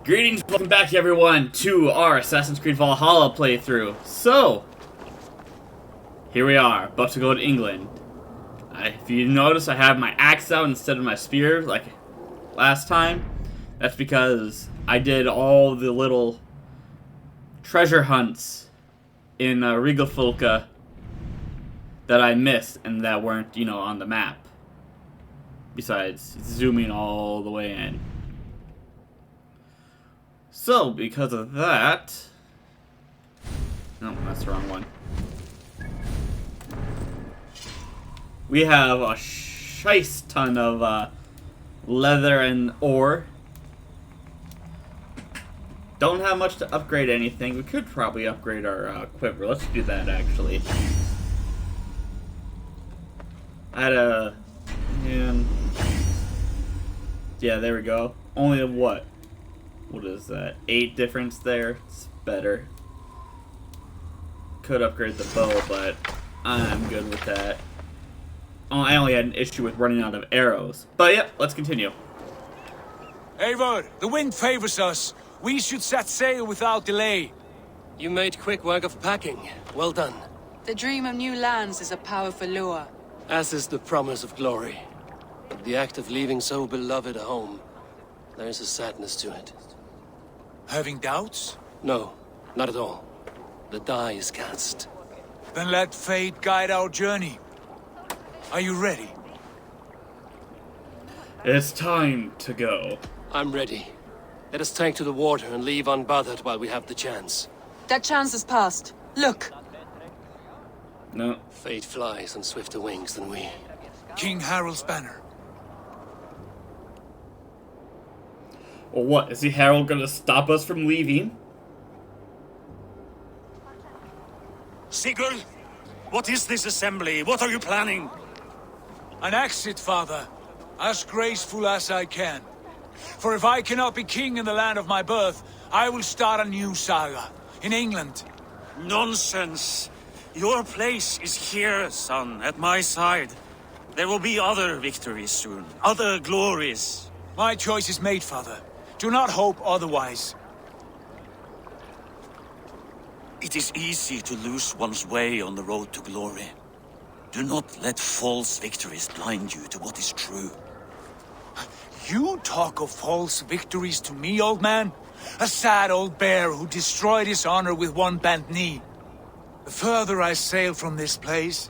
Greetings, welcome back everyone to our Assassin's Creed Valhalla playthrough. So, here we are, about to go to England. If you notice, I have my axe out instead of my spear, like last time. That's because I did all the little treasure hunts in Rigelfolka that I missed and that weren't, on the map. Besides zooming all the way in. So, because of that... No, that's the wrong one. We have a shice ton of leather and ore. Don't have much to upgrade anything. We could probably upgrade our quiver. Let's do that, actually. I had a... Yeah, there we go. Only a what? What is that? 8 difference there. It's better. Could upgrade the bow, but I'm good with that. Oh, I only had an issue with running out of arrows. But yeah, let's continue. Eivor, the wind favors us. We should set sail without delay. You made quick work of packing. Well done. The dream of new lands is a powerful lure. As is the promise of glory. But the act of leaving so beloved a home, there's a sadness to it. Having doubts? No, not at all. The die is cast. Then let fate guide our journey. Are you ready? It's time to go. I'm ready. Let us take to the water and leave unbothered while we have the chance. That chance has passed. Look! No. Fate flies on swifter wings than we. King Harald's banner. Well, what? Is the Harold gonna stop us from leaving? Sigurd, what is this assembly? What are you planning? An exit, father. As graceful as I can. For if I cannot be king in the land of my birth, I will start a new saga. In England. Nonsense. Your place is here, son, at my side. There will be other victories soon. Other glories. My choice is made, father. Do not hope otherwise. It is easy to lose one's way on the road to glory. Do not let false victories blind you to what is true. You talk of false victories to me, old man? A sad old bear who destroyed his honor with one bent knee. The further I sail from this place,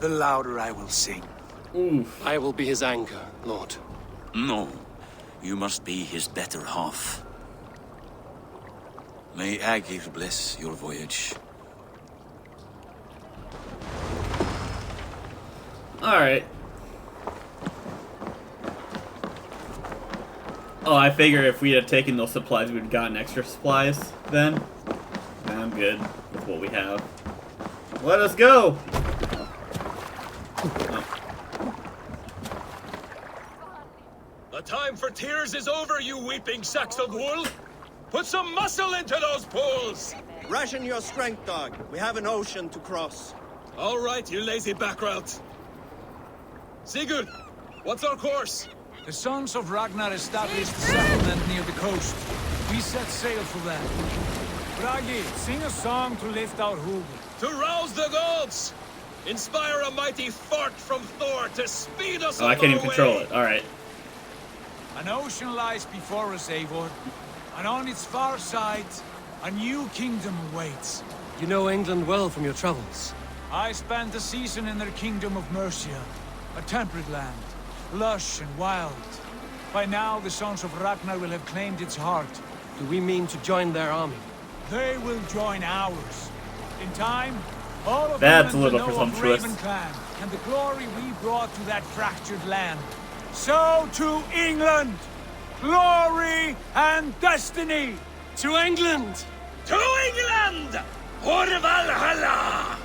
the louder I will sing. Oof. I will be his anchor, Lord. No, you must be his better half. May Agir bless your voyage. Alright. Oh, I figure if we had taken those supplies, we'd gotten extra supplies then. I'm good with what we have. Let us go! Oh. The time for tears is over, you weeping sacks of wool! Put some muscle into those pools! Ration your strength, dog. We have an ocean to cross. All right, you lazy backroutes. Sigurd, what's our course? The sons of Ragnar established a settlement near the coast. We set sail for that. Bragi, sing a song to lift our hood. To rouse the gods! Inspire a mighty fart from Thor to speed us on I can't our even control way. it. Alright. An ocean lies before us, Eivor. And on its far side, a new kingdom awaits. You know England well from your travels. I spent a season in their kingdom of Mercia. A temperate land, lush and wild. By now, the sons of Ragnar will have claimed its heart. Do we mean to join their army? They will join ours. In time, all of That's them a little will know of presumptuous. Raven Clan and the glory we brought to that fractured land. So to England! Glory and destiny! To England! To England! For Valhalla!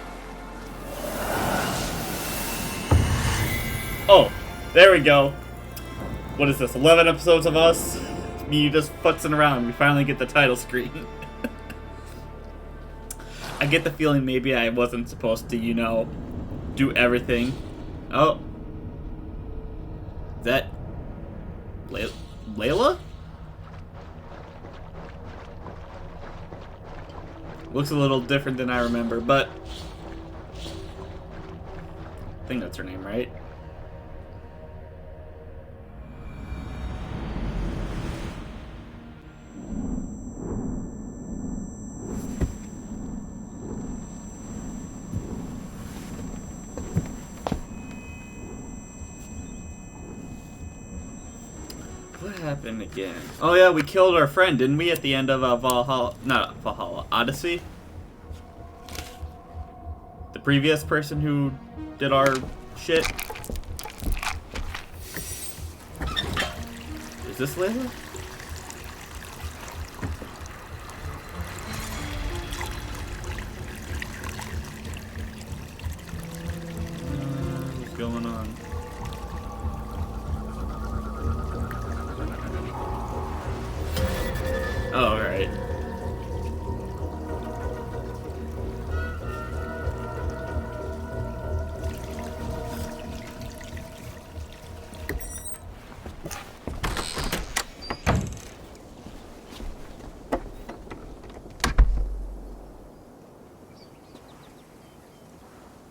Oh, there we go. What is this, 11 episodes of us? Me just futzing around. We finally get the title screen. I get the feeling maybe I wasn't supposed to, do everything. Oh. Is that... Layla? Looks a little different than I remember, but I think that's her name, right? What happened again? Oh yeah, we killed our friend, didn't we, at the end of Valhalla? Not Valhalla, Odyssey? The previous person who did our shit? Is this Layla? What's going on? Oh, alright.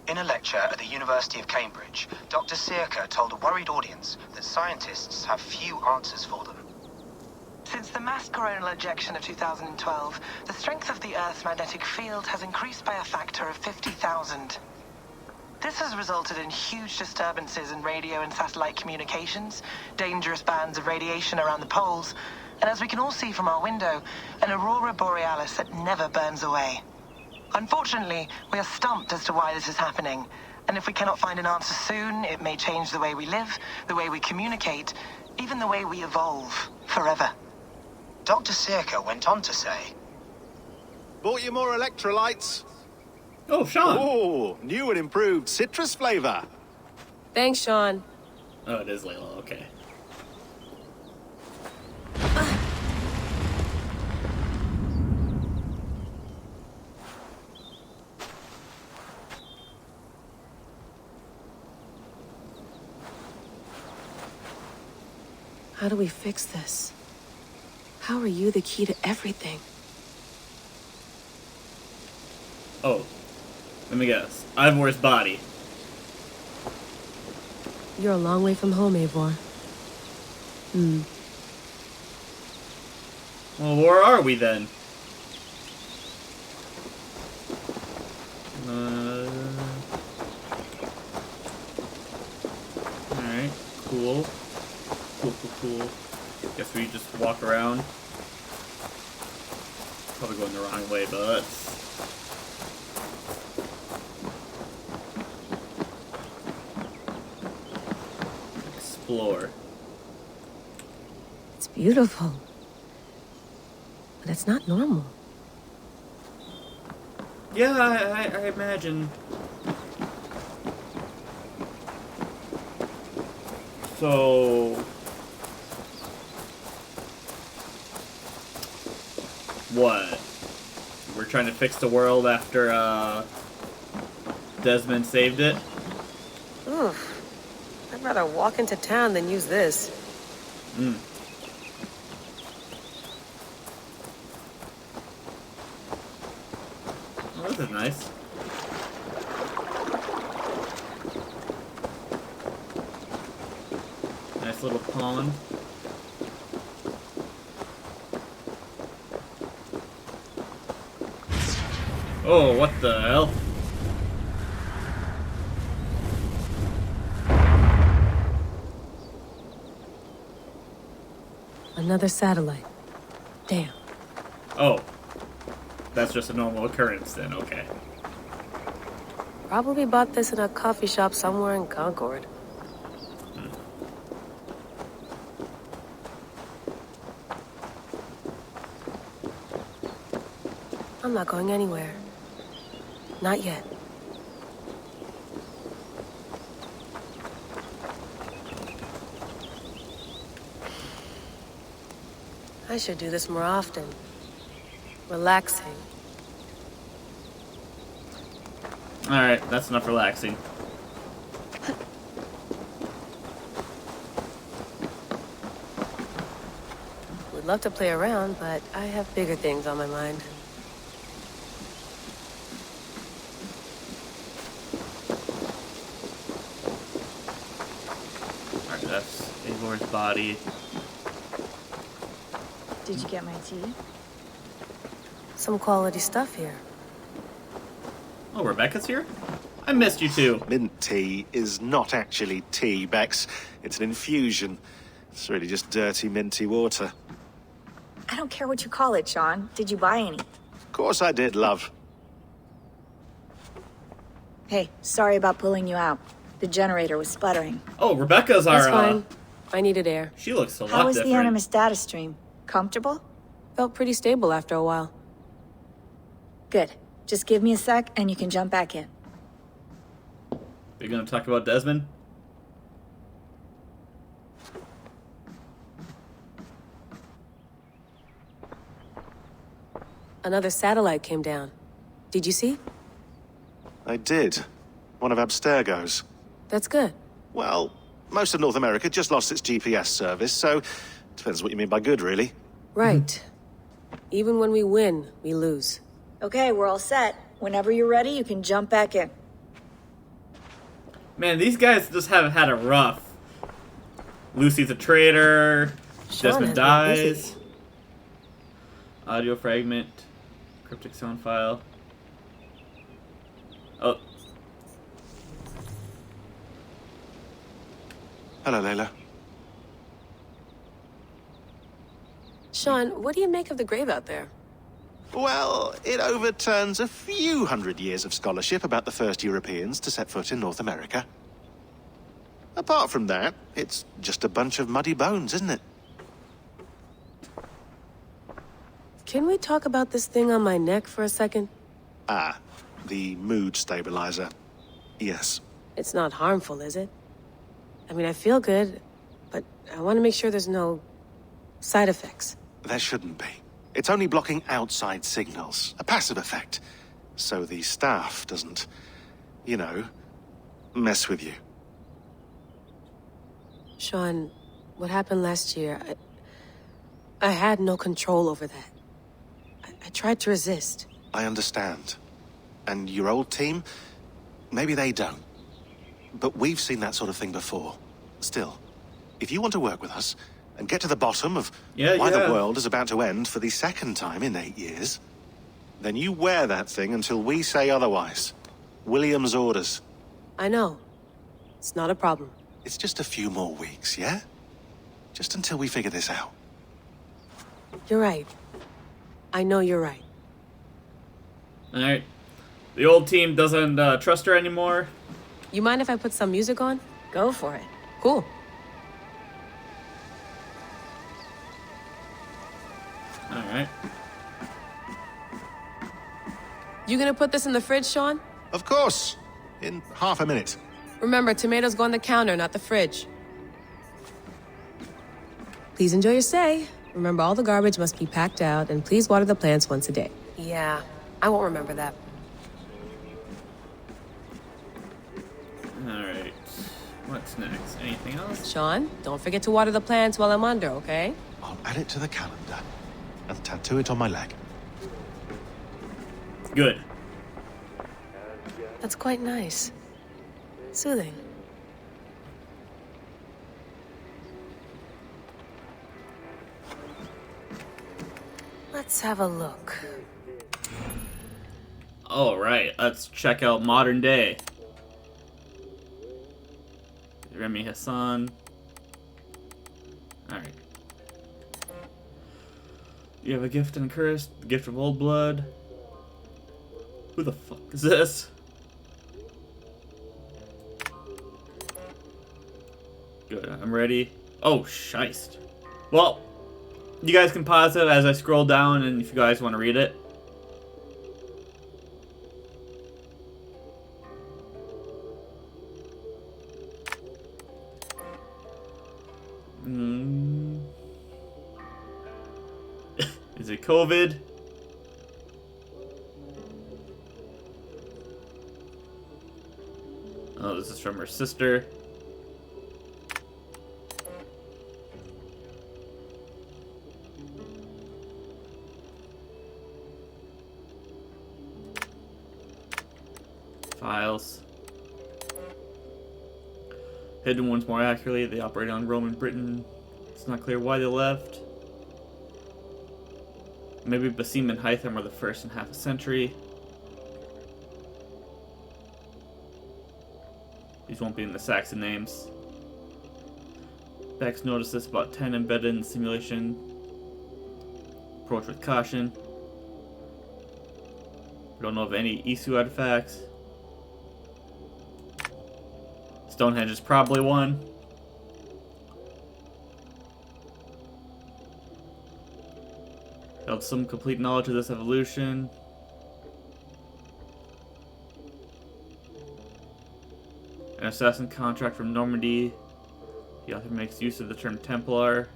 In a lecture at the University of Cambridge, Dr. Sirka told a worried audience that scientists have few answers for them. Since the mass coronal ejection of 2012, the strength of the Earth's magnetic field has increased by a factor of 50,000. This has resulted in huge disturbances in radio and satellite communications, dangerous bands of radiation around the poles, and as we can all see from our window, an aurora borealis that never burns away. Unfortunately, we are stumped as to why this is happening, and if we cannot find an answer soon, it may change the way we live, the way we communicate, even the way we evolve, forever. Dr. Sirka went on to say, Bought you more electrolytes? Oh, Sean! Oh, new and improved citrus flavor. Thanks, Sean. Oh, it is Layla, okay. How do we fix this? How are you the key to everything? Oh, let me guess. Eivor's body. You're a long way from home, Eivor. Well, where are we then? Alright, cool. Cool. Guess we just walk around. Probably going the wrong way, but let's... explore. It's beautiful. But it's not normal. Yeah, I imagine. So... what? We're trying to fix the world after, Desmond saved it? Oof. I'd rather walk into town than use this. Oh, this is nice. Nice little pond. Oh, what the hell? Another satellite. Damn. Oh. That's just a normal occurrence then, okay. Probably bought this in a coffee shop somewhere in Concord. I'm not going anywhere. Not yet. I should do this more often. Relaxing. Alright, that's enough relaxing. Would love to play around, but I have bigger things on my mind. body. Did you get my tea? Some quality stuff here. Oh, Rebecca's here? I missed you too. Mint tea is not actually tea, Bex. It's an infusion. It's really just dirty, minty water. I don't care what you call it, Sean. Did you buy any? Of course I did, love. Hey, sorry about pulling you out. The generator was sputtering. Oh, Rebecca's our... That's fine. I needed air. She looks a lot How was different. the Animus data stream? Comfortable? Felt pretty stable after a while. Good. Just give me a sec and you can jump back in. We're gonna talk about Desmond? Another satellite came down. Did you see? I did. One of Abstergo's. That's good. Well, most of North America just lost its GPS service, so depends what you mean by good, really. Right. Even when we win, we lose. Okay, we're all set. Whenever you're ready, you can jump back in. Man, these guys just have had a rough. Lucy's a traitor. Sean Desmond has been dies. busy. Audio fragment. Cryptic sound file. Oh. Hello, Layla. Sean, what do you make of the grave out there? Well, it overturns a few hundred years of scholarship about the first Europeans to set foot in North America. Apart from that, it's just a bunch of muddy bones, isn't it? Can we talk about this thing on my neck for a second? Ah, the mood stabilizer. Yes. It's not harmful, is it? I mean, I feel good, but I want to make sure there's no side effects. There shouldn't be. It's only blocking outside signals, a passive effect. So the staff doesn't, you know, mess with you. Sean, what happened last year, I had no control over that. I tried to resist. I understand. And your old team, maybe they don't. But we've seen that sort of thing before. Still, if you want to work with us and get to the bottom of why the world is about to end for the second time in 8 years, then you wear that thing until we say otherwise. William's orders. I know. It's not a problem. It's just a few more weeks, yeah? Just until we figure this out. You're right. I know you're right. Alright. The old team doesn't trust her anymore. You mind if I put some music on? Go for it. Cool. Alright. You gonna put this in the fridge, Sean? Of course. In half a minute. Remember, tomatoes go on the counter, not the fridge. Please enjoy your stay. Remember, all the garbage must be packed out, and please water the plants once a day. Yeah, I won't remember that. Alright. What's next? Anything else? Sean, don't forget to water the plants while I'm under, okay? I'll add it to the calendar and tattoo it on my leg. Good. That's quite nice. Soothing. Let's have a look. Alright, let's check out modern day. Remy Hassan. Alright. You have a gift and a curse. The gift of old blood. Who the fuck is this? Good, I'm ready. Oh, shiest. Well, you guys can pause it as I scroll down, and if you guys want to read it. Is it COVID? Oh, this is from her sister. Files. Hidden ones more accurately. They operate on Roman Britain. It's not clear why they left. Maybe Basim and Hytham were the first in half a century. These won't be in the Saxon names. Bex notices about 10 embedded in the simulation. Approach with caution. We don't know of any Isu artifacts. Stonehenge is probably one. Held some complete knowledge of this evolution. An assassin contract from Normandy. The author makes use of the term Templar.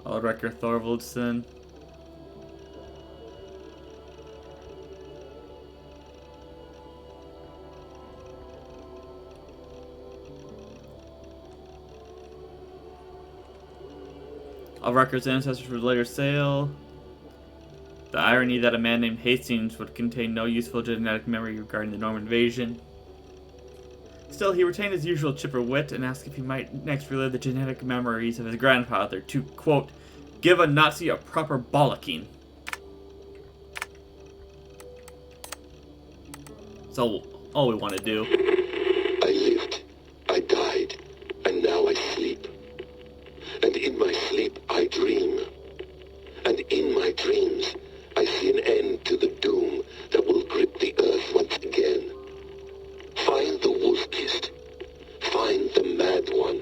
Ulriker Thorvaldsen. Ulriker's ancestors would later sail. The irony that a man named Hastings would contain no useful genetic memory regarding the Norman invasion. Still, he retained his usual chipper wit and asked if he might next relive the genetic memories of his grandfather to, quote, give a Nazi a proper bollocking. So, all we want to do. I lived, I died, and now I sleep. And in my sleep I dream. And in my dreams I see an end to the doom that will grip the earth once again. Find the Wolf-Kissed. Find the Mad One.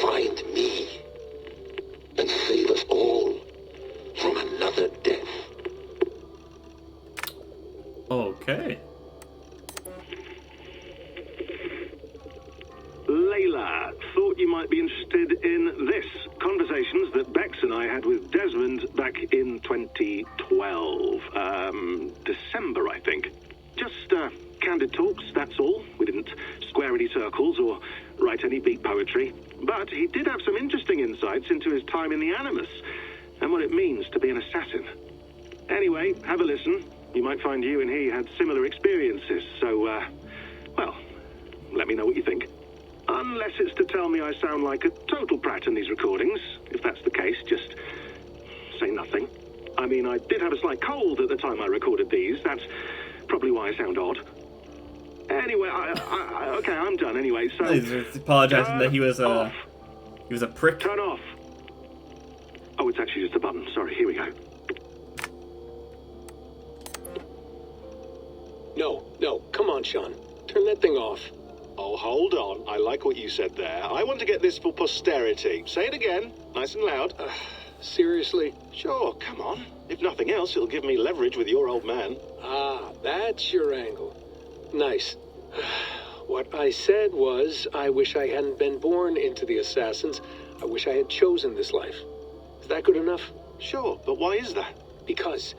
Find me. And save us all from another death. Okay. Layla, thought you might be interested in this. Conversations that Bex and I had with Desmond back in 2012. December, I think. Just candid talks, that's all. We didn't square any circles or write any beat poetry. But he did have some interesting insights into his time in the Animus and what it means to be an assassin. Anyway, have a listen. You might find you and he had similar experiences. So, well, let me know what you think. Unless it's to tell me I sound like a total prat in these recordings. If that's the case, just say nothing. I mean, I did have a slight cold at the time I recorded these. That's probably why I sound odd. Anyway, okay, I'm done anyway, so... He's apologizing that he was a prick. Turn off. Oh, it's actually just a button. Sorry, here we go. No, come on, Sean. Turn that thing off. Oh, hold on. I like what you said there. I want to get this for posterity. Say it again, nice and loud. Seriously? Sure, come on. If nothing else, it'll give me leverage with your old man. Ah, that's your angle. Nice. What I said was, I wish I hadn't been born into the Assassins. I wish I had chosen this life. Is that good enough? Sure, but why is that? Because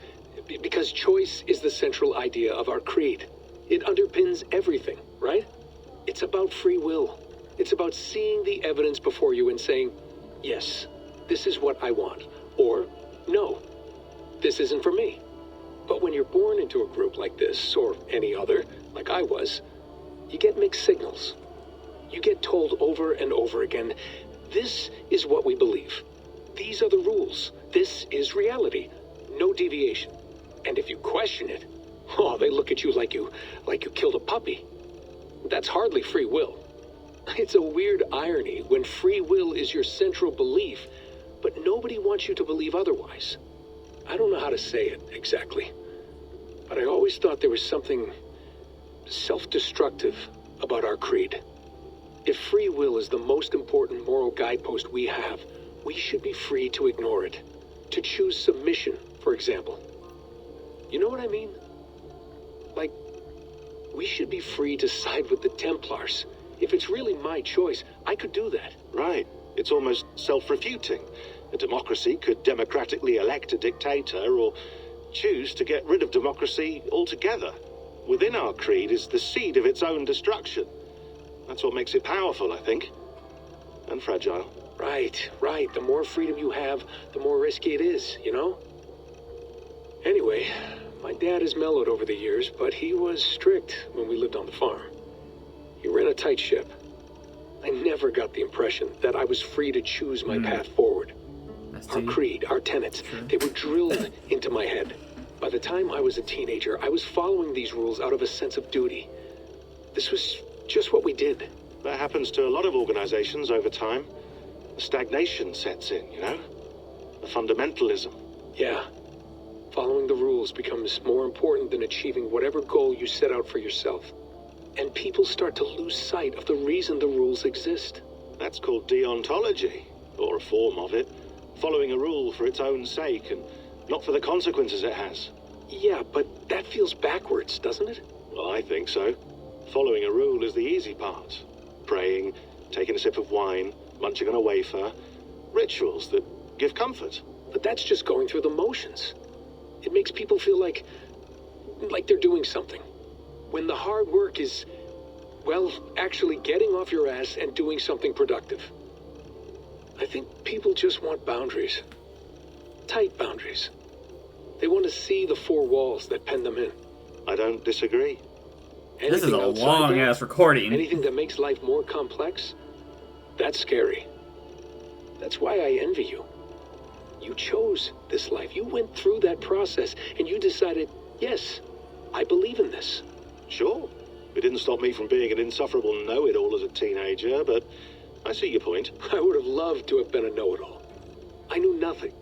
choice is the central idea of our creed. It underpins everything, right? It's about free will. It's about seeing the evidence before you and saying, yes, this is what I want. Or, no, this isn't for me. But when you're born into a group like this, or any other, like I was, you get mixed signals. You get told over and over again, this is what we believe. These are the rules. This is reality. No deviation. And if you question it, oh, they look at you like you killed a puppy. That's hardly free will. It's a weird irony when free will is your central belief, but nobody wants you to believe otherwise. I don't know how to say it exactly, but I always thought there was something self-destructive about our creed. If free will is the most important moral guidepost we have, we should be free to ignore it. To choose submission, for example. You know what I mean? Like, we should be free to side with the Templars. If it's really my choice, I could do that. Right. It's almost self-refuting. A democracy could democratically elect a dictator or choose to get rid of democracy altogether. Within our creed is the seed of its own destruction. That's what makes it powerful, I think. And fragile. Right. The more freedom you have, the more risky it is, you know? Anyway, My dad has mellowed over the years, but he was strict when we lived on the farm. He ran a tight ship. I never got the impression that I was free to choose my path forward. Our creed, our tenets, they were drilled into my head. By the time I was a teenager, I was following these rules out of a sense of duty. This was just what we did. That happens to a lot of organizations over time. Stagnation sets in, you know? The fundamentalism. Yeah. Following the rules becomes more important than achieving whatever goal you set out for yourself. And people start to lose sight of the reason the rules exist. That's called deontology, or a form of it. Following a rule for its own sake, and not for the consequences it has. Yeah, but that feels backwards, doesn't it? Well, I think so. Following a rule is the easy part. Praying, taking a sip of wine, munching on a wafer. Rituals that give comfort. But that's just going through the motions. It makes people feel like they're doing something. When the hard work is, well, actually getting off your ass and doing something productive. I think people just want boundaries. Tight boundaries. They want to see the four walls that pen them in. I don't disagree. This is a long-ass recording. Anything that makes life more complex, that's scary. That's why I envy you. You chose this life. You went through that process, and you decided, yes, I believe in this. Sure. It didn't stop me from being an insufferable know-it-all as a teenager, but I see your point. I would have loved to have been a know-it-all. I knew nothing.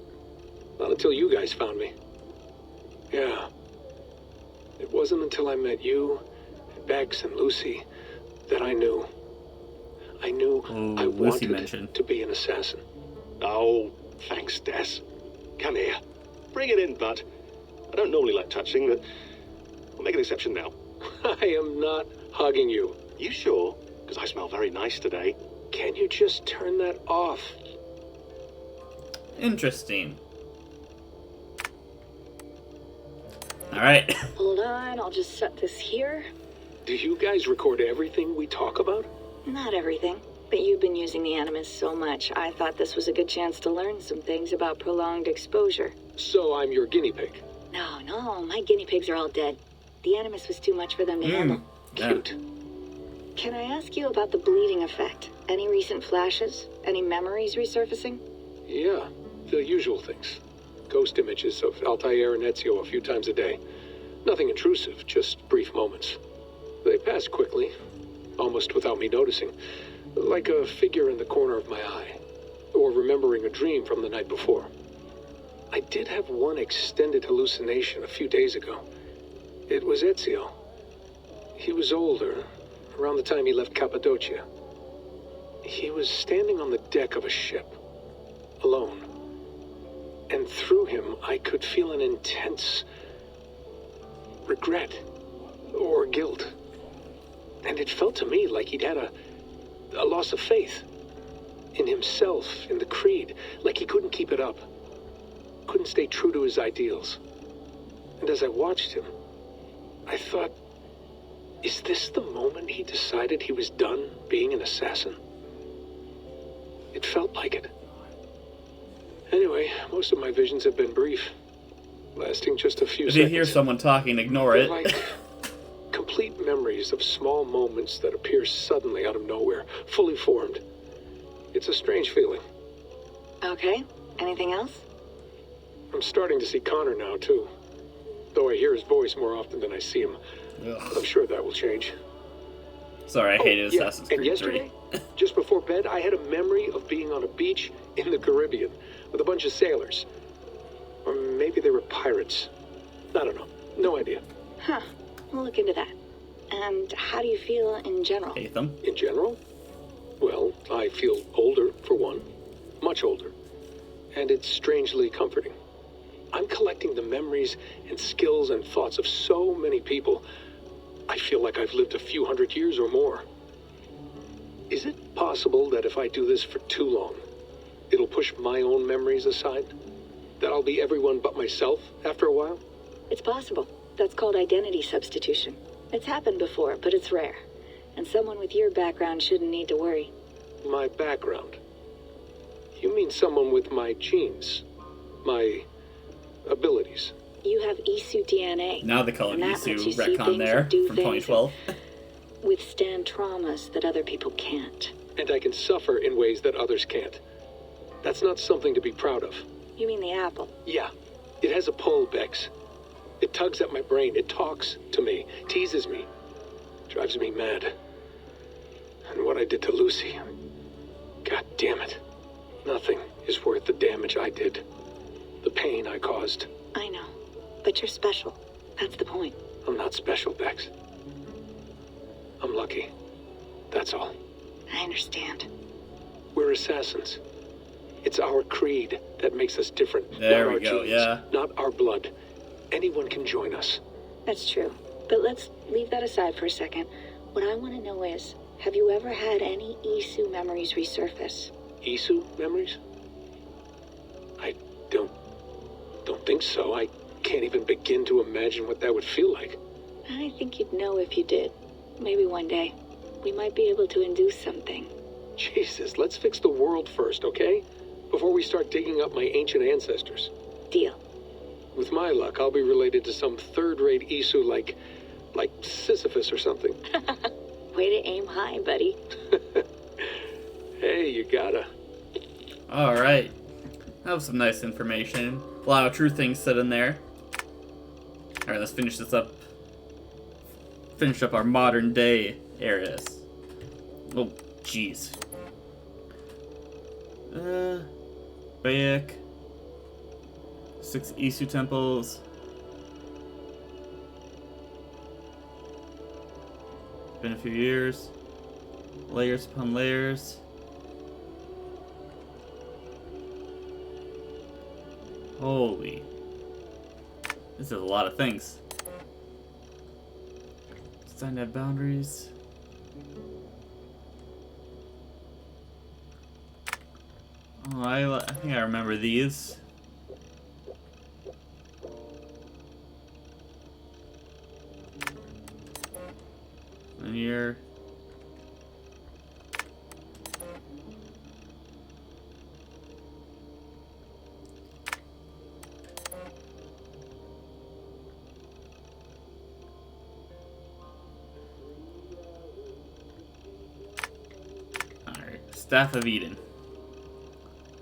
Not until you guys found me. Yeah. It wasn't until I met you, and Bex, and Lucy, that I knew. I knew I wanted to be an assassin. Oh, thanks, Des. Come here. Bring it in, bud. I don't normally like touching, but we'll make an exception now. I am not hugging you. You sure? Because I smell very nice today. Can you just turn that off? Interesting. Alright. Hold on, I'll just set this here. Do you guys record everything we talk about? Not everything, but you've been using the Animus so much, I thought this was a good chance to learn some things about prolonged exposure. So I'm your guinea pig? No, my guinea pigs are all dead. The Animus was too much for them to handle. Cute. Can I ask you about the bleeding effect? Any recent flashes? Any memories resurfacing? Yeah, the usual things. Ghost images of Altair and Ezio a few times a day. Nothing intrusive, just brief moments. They pass quickly, almost without me noticing. Like a figure in the corner of my eye. Or remembering a dream from the night before. I did have one extended hallucination a few days ago. It was Ezio. He was older, around the time he left Cappadocia. He was standing on the deck of a ship, alone. And through him, I could feel an intense regret or guilt. And it felt to me like he'd had a loss of faith in himself, in the creed, like he couldn't keep it up, couldn't stay true to his ideals. And as I watched him, I thought, is this the moment he decided he was done being an assassin? It felt like it. Anyway, most of my visions have been brief, lasting just a few seconds. If you hear someone talking, ignore it. They're like complete memories of small moments that appear suddenly out of nowhere, fully formed. It's a strange feeling. Okay, anything else? I'm starting to see Connor now, too. Though I hear his voice more often than I see him. Ugh. I'm sure that will change. Sorry, I hated Assassin's Creed 3. And yesterday, just before bed, I had a memory of being on a beach in the Caribbean with a bunch of sailors. Or maybe they were pirates. I don't know. No idea. Huh. We'll look into that. And how do you feel in general? Hate them. In general? Well, I feel older, for one. Much older. And it's strangely comforting. I'm collecting the memories and skills and thoughts of so many people. I feel like I've lived a few hundred years or more. Is it possible that if I do this for too long, it'll push my own memories aside? That I'll be everyone but myself after a while? It's possible. That's called identity substitution. It's happened before, but it's rare. And someone with your background shouldn't need to worry. My background? You mean someone with my genes? My abilities? You have Isu DNA. Now they call it and that lets Isu you see retcon things there and do from things 2012. and withstand traumas that other people can't. And I can suffer in ways that others can't. That's not something to be proud of. You mean the apple? Yeah. It has a pull, Bex. It tugs at my brain. It talks to me. Teases me. Drives me mad. And what I did to Lucy... God damn it. Nothing is worth the damage I did. The pain I caused. I know. But you're special. That's the point. I'm not special, Bex. I'm lucky. That's all. I understand. We're assassins. It's our creed that makes us different. There not we our go, genes, yeah. Not our blood. Anyone can join us. That's true. But let's leave that aside for a second. What I want to know is, have you ever had any Isu memories resurface? Isu memories? I don't think so. I can't even begin to imagine what that would feel like. I think you'd know if you did. Maybe one day. We might be able to induce something. Jesus, let's fix the world first, okay? Before we start digging up my ancient ancestors. Deal. With my luck, I'll be related to some third-rate Isu like Sisyphus or something. Way to aim high, buddy. Hey, you gotta. Alright. That was some nice information. A lot of true things said in there. Alright, let's finish this up. Finish up our modern day areas. Oh, jeez. Bayak. 6 Isu temples. Been a few years. Layers upon layers. Holy. This is a lot of things. Standard boundaries. Oh, I think I remember these. And here. Alright, Staff of Eden.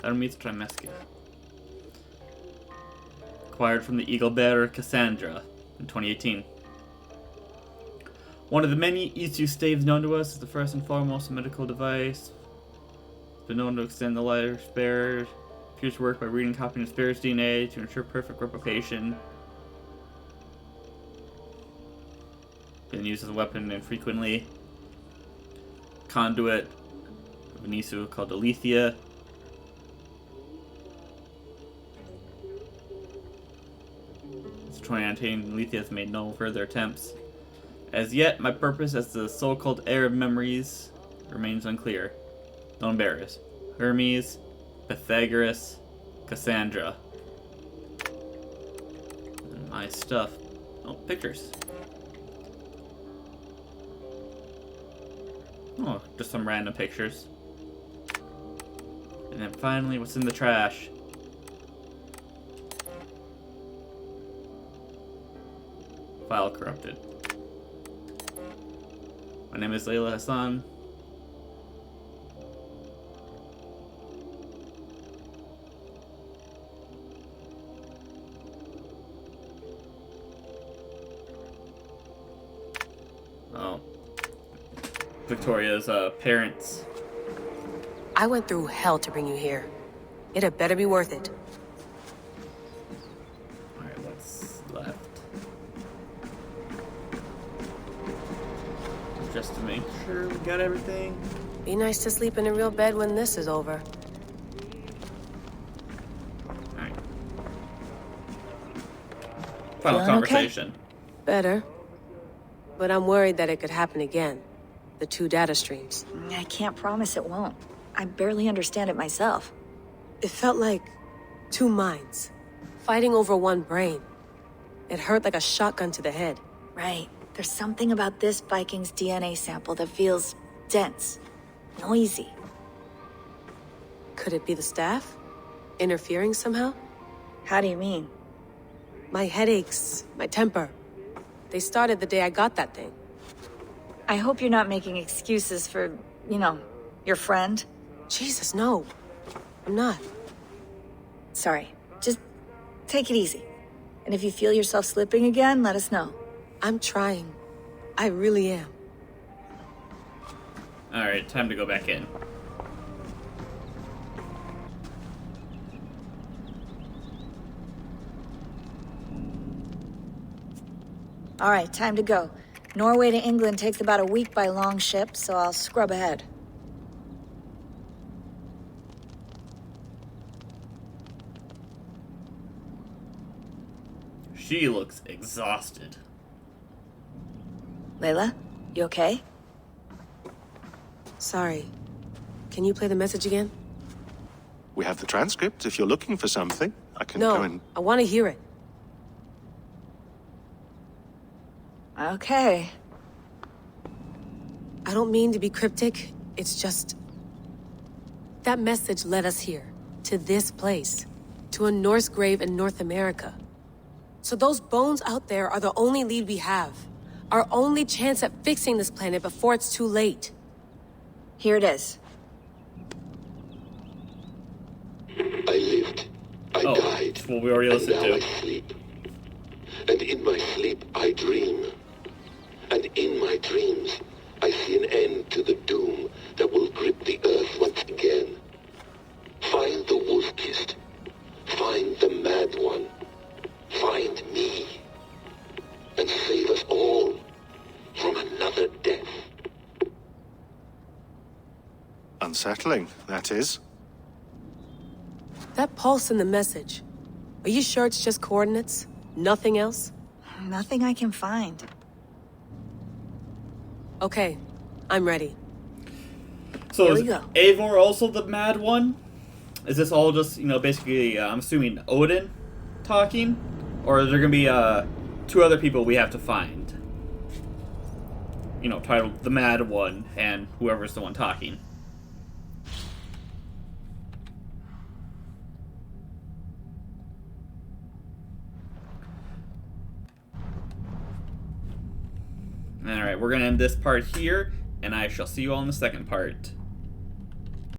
Meets Trimesca. Acquired from the eagle bearer Cassandra in 2018. One of the many Isu staves known to us is the first and foremost medical device. It's been known to extend the life of bearer. Appears to work by reading and copying the bearer's DNA to ensure perfect replication. Been used as a weapon infrequently. Conduit of an Isu called Alethea. Since 2019, Alethea has made no further attempts. As yet, my purpose as the so-called heir of memories remains unclear. Known bearers: Hermes, Pythagoras, Cassandra. And my stuff. Oh, pictures. Oh, just some random pictures. And then finally, what's in the trash? File corrupted. My name is Layla Hassan. Oh. Victoria's parents. I went through hell to bring you here. It had better be worth it. Alright, what's left? Just to make sure we got everything. Be nice to sleep in a real bed when this is over. Alright. Final Feeling conversation. okay? Better. But I'm worried that it could happen again. The 2 data streams. I can't promise it won't. I barely understand it myself. It felt like 2 minds, fighting over 1 brain. It hurt like a shotgun to the head. Right. There's something about this Viking's DNA sample that feels dense, noisy. Could it be the staff? Interfering somehow? How do you mean? My headaches, my temper. They started the day I got that thing. I hope you're not making excuses for, you know, your friend. Jesus, no. I'm not. Sorry. Just take it easy. And if you feel yourself slipping again, let us know. I'm trying. I really am. Alright, time to go back in. All right, time to go. Norway to England takes about a week by long ship, so I'll scrub ahead. She looks exhausted. Layla, you okay? Sorry. Can you play the message again? We have the transcript. If you're looking for something, I can go and... No, I want to hear it. Okay. I don't mean to be cryptic. It's just... that message led us here. To this place. To a Norse grave in North America. So those bones out there are the only lead we have. Our only chance at fixing this planet before it's too late. Here it is. I lived. I died. Well, we already listened and now to. I sleep. And in my sleep, I dream. And in my dreams, I see an end to the doom that will grip the earth once again. Find the Wolf-Kissed. Find the Mad One. Find me. And save us all from another death. Unsettling, that is. That pulse in the message. Are you sure it's just coordinates? Nothing else? Nothing I can find. Okay, I'm ready. So Here is we go. Eivor also the mad one? Is this all just, basically, I'm assuming Odin talking? Or is there going to be two other people we have to find? Titled the Mad One and whoever's the one talking. Alright, we're going to end this part here, and I shall see you all in the second part.